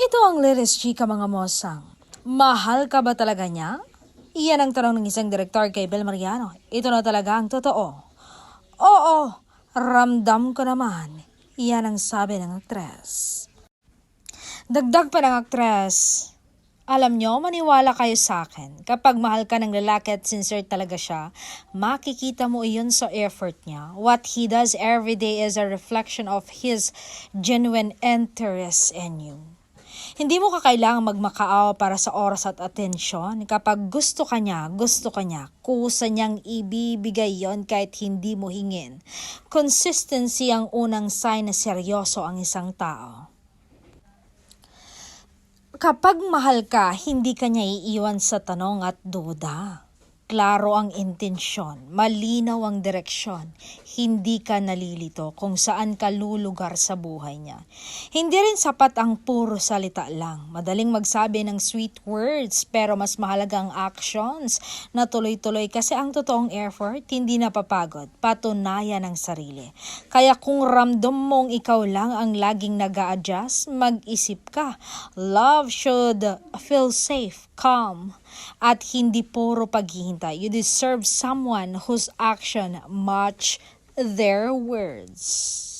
Ito ang latest chika mga mosang. Mahal ka ba talaga niya? Iyan ang tanong ng isang direktor kay Bel Mariano. Ito na talaga ang totoo. Oo, ramdam ko naman. Iyan ang sabi ng aktres. Dagdag pa ng aktres, alam nyo, maniwala kayo sa akin. Kapag mahal ka ng lalaki at sincere talaga siya, makikita mo iyon sa effort niya. What he does every day is a reflection of his genuine interest in you. Hindi mo kakailangang magmakaawa para sa oras at atensyon. Kapag gusto ka niya, kusa niyang ibibigay yon kahit hindi mo hingin. Consistency ang unang sign na seryoso ang isang tao. Kapag mahal ka, hindi ka niya iiwan sa tanong at duda. Klaro ang intensyon, malinaw ang direksyon, hindi ka nalilito kung saan ka lulugar sa buhay niya. Hindi rin sapat ang puro salita lang. Madaling magsabi ng sweet words pero mas mahalaga ang actions na tuloy-tuloy kasi ang totoong effort hindi napapagod, patunayan ng sarili. Kaya kung ramdam mong ikaw lang ang laging nag-a-adjust, mag-isip ka. Love should feel safe, calm, at hindi puro paghihintay. You deserve someone whose action match their words.